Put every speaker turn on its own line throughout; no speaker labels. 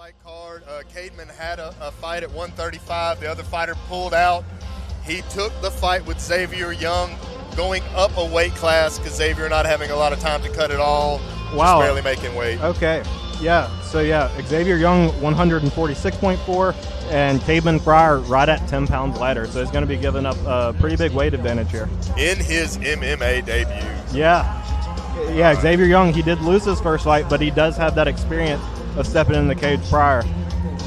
fight card. Caedman had a fight at 135. The other fighter pulled out. He took the fight with Xavier Young, going up a weight class because Xavier not having a lot of time to cut it all.
Wow.
Just barely making weight.
Okay. Yeah. So, Xavier Young, 146.4, and Caedman Fryar right at 10 pounds lighter. So he's going to be giving up a pretty big weight advantage here.
In his MMA debut.
Yeah. Yeah, Xavier Young, he did lose his first fight, but he does have that experience of stepping in the cage prior.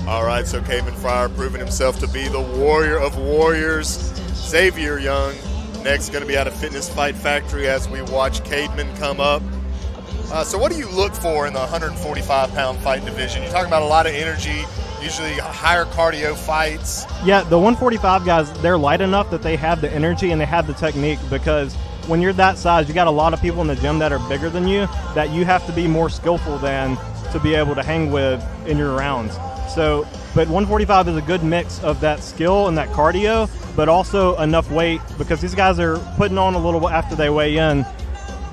All right, so Caedman Fryar proving himself to be the warrior of warriors. Xavier Young next going to be out of Fitness Fight Factory as we watch Caedman come up. So what do you look for in the 145-pound fight division? You're talking about a lot of energy, usually higher cardio fights.
Yeah, the 145 guys, they're light enough that they have the energy and they have the technique, because when you're that size, you got a lot of people in the gym that are bigger than you that you have to be more skillful than to be able to hang with in your rounds. So, but 145 is a good mix of that skill and that cardio, but also enough weight, because these guys are putting on a little after they weigh in.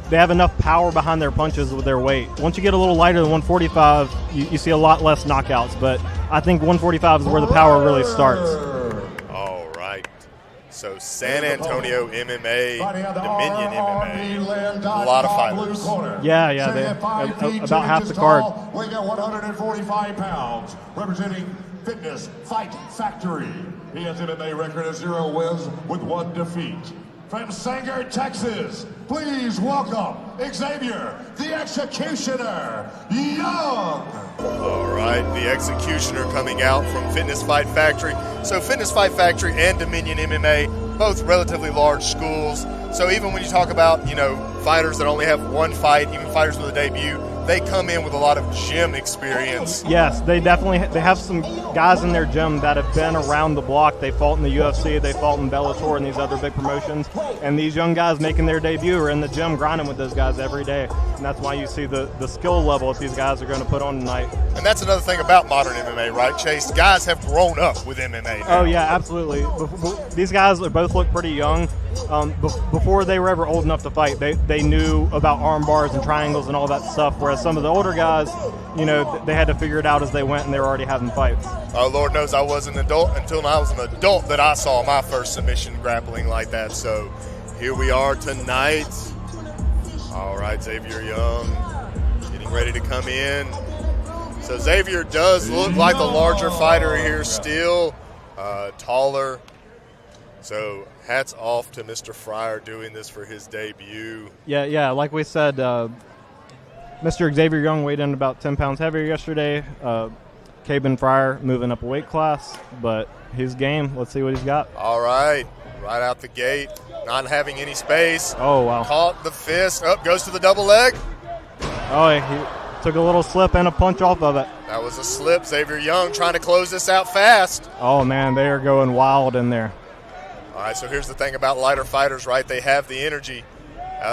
They have enough power behind their punches with their weight. Once you get a little lighter than 145, you see a lot less knockouts, but I think 145 is where the power really starts.
All right. So San Antonio MMA, Dominion MMA, a lot of fighters.
Yeah, they about half the card.
We got 145 pounds, representing Fitness Fight Factory. He has an MMA record of 0 wins with 1 defeat. From Sanger, Texas, please welcome Xavier, the Executioner Young.
All right, the Executioner coming out from Fitness Fight Factory. So Fitness Fight Factory and Dominion MMA, both relatively large schools. So even when you talk about, fighters that only have 1 fight, even fighters with a debut, they come in with a lot of gym experience.
Yes, they have some guys in their gym that have been around the block. They fought in the UFC, they fought in Bellator and these other big promotions. And these young guys making their debut are in the gym grinding with those guys every day. And that's why you see the skill level that these guys are going to put on tonight.
And that's another thing about modern MMA, right, Chase? Guys have grown up with MMA now.
Oh, yeah, absolutely. These guys both look pretty young. Before they were ever old enough to fight, they knew about arm bars and triangles and all that stuff, whereas some of the older guys, they had to figure it out as they went, and they were already having fights.
Oh, Lord knows I was an adult until I was an adult that I saw my first submission grappling like that. So here we are tonight. All right, Xavier Young getting ready to come in. So Xavier does look like the larger fighter here still, taller. So hats off to Mr. Fryar doing this for his debut.
Yeah, like we said, Mr. Xavier Young weighed in about 10 pounds heavier yesterday. Caedman Fryar moving up a weight class, but he's game. Let's see what he's got.
All right, right out the gate, not having any space.
Oh, wow.
Caught the fist, up goes to the double leg.
Oh, he took a little slip and a punch off of it.
That was a slip. Xavier Young trying to close this out fast.
Oh, man, they are going wild in there.
All right, so here's the thing about lighter fighters, right? They have the energy.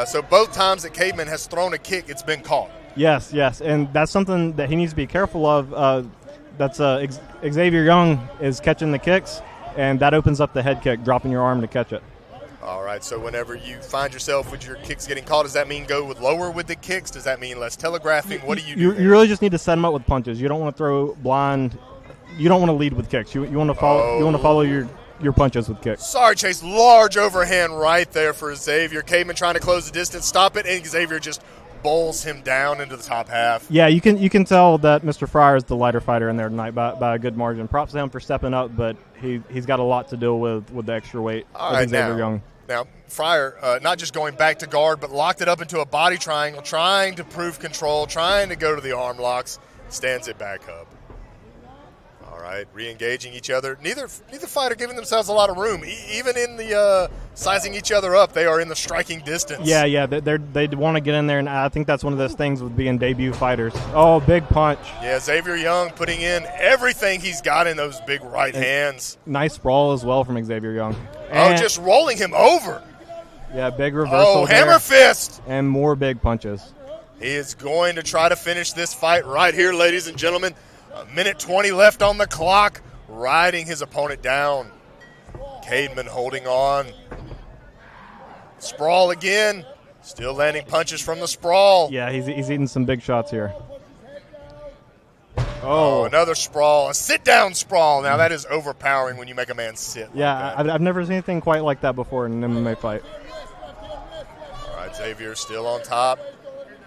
So both times that Caedman has thrown a kick, it's been caught.
Yes, and that's something that he needs to be careful of. Xavier Young is catching the kicks, and that opens up the head kick, dropping your arm to catch it.
All right, so whenever you find yourself with your kicks getting caught, does that mean go with lower with the kicks? Does that mean less telegraphing? What do you do?
You really just need to set them up with punches. You don't want to throw blind. You don't want to lead with kicks. You want to follow. You want to follow your punches with kicks.
Sorry, Chase. Large overhand right there for Xavier. Caedman trying to close the distance, stop it, and Xavier just bowls him down into the top half.
Yeah, you can tell that Mr. Fryar is the lighter fighter in there tonight by a good margin. Props to him for stepping up, but he's got a lot to deal with the extra weight of Xavier Young.
Now, Fryar not just going back to guard, but locked it up into a body triangle, trying to prove control, trying to go to the arm locks, stands it back up. All right, re-engaging each other. Neither fighter giving themselves a lot of room. Even in the sizing each other up, they are in the striking distance.
Yeah, they want to get in there, and I think that's one of those things with being debut fighters. Oh, big punch.
Yeah, Xavier Young putting in everything he's got in those big right hands.
Nice sprawl as well from Xavier Young.
And just rolling him over.
Yeah, big reversal.
Oh, hammer fist.
And more big punches.
He is going to try to finish this fight right here, ladies and gentlemen. 1:20 left on the clock, riding his opponent down. Caedman holding on. Sprawl again, still landing punches from the sprawl.
Yeah, he's eating some big shots here. Oh.
Another sprawl, a sit-down sprawl. Now that is overpowering when you make a man sit.
Yeah,
like
I've never seen anything quite like that before in an MMA fight.
All right, Xavier still on top,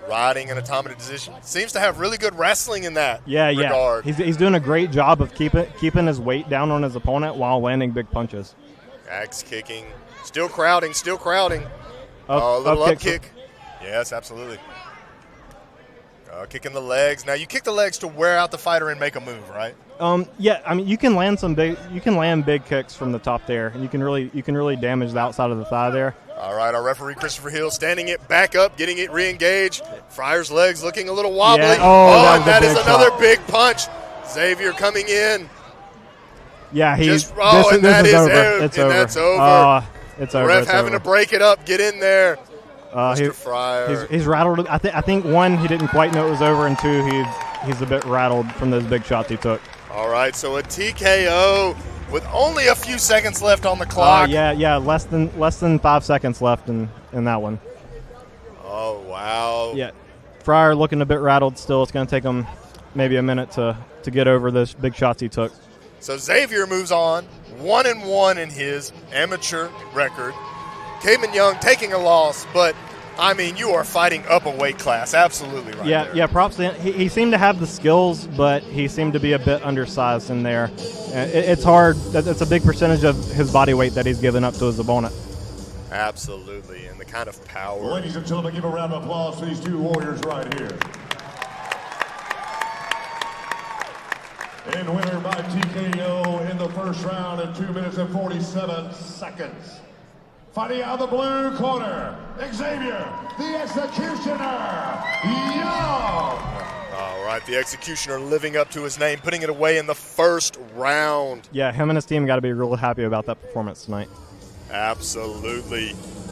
riding an atomic decision. Seems to have really good wrestling in that regard.
He's doing a great job of keeping his weight down on his opponent while landing big punches.
Axe kicking, still crowding. A little up kick. Yes, absolutely. Kicking the legs. Now you kick the legs to wear out the fighter and make a move, right?
Yeah. I mean, you can land big kicks from the top there, and you can really damage the outside of the thigh there.
All right, our referee Christopher Hill standing it back up, getting it re-engaged. Fryar's legs looking a little wobbly.
Yeah.
And that is another big punch. Xavier coming in.
Yeah,
this is
over. It's over.
That's over.
It's over.
Ref having to break it up. Get in there. Mr. Fryar.
He's rattled. I think one, he didn't quite know it was over, and two, he's a bit rattled from those big shots he took.
All right, so a TKO with only a few seconds left on the clock.
Yeah, less than 5 seconds left in that one.
Oh, wow.
Yeah, Fryar looking a bit rattled still. It's going to take him maybe a minute to get over those big shots he took.
So Xavier moves on, 1-1 in his amateur record. Caedman Young taking a loss, but, I mean, you are fighting up a weight class. Absolutely right there.
Yeah, props to him. He seemed to have the skills, but he seemed to be a bit undersized in there. It's hard. It's a big percentage of his body weight that he's given up to his opponent.
Absolutely, and the kind of power.
Ladies and gentlemen, give a round of applause for these two warriors right here. And winner by TKO in the first round in 2 minutes and 47 seconds. Fighting out of the blue corner, Xavier, the Executioner Young.
All right, the Executioner living up to his name, putting it away in the first round.
Yeah, him and his team got to be real happy about that performance tonight.
Absolutely.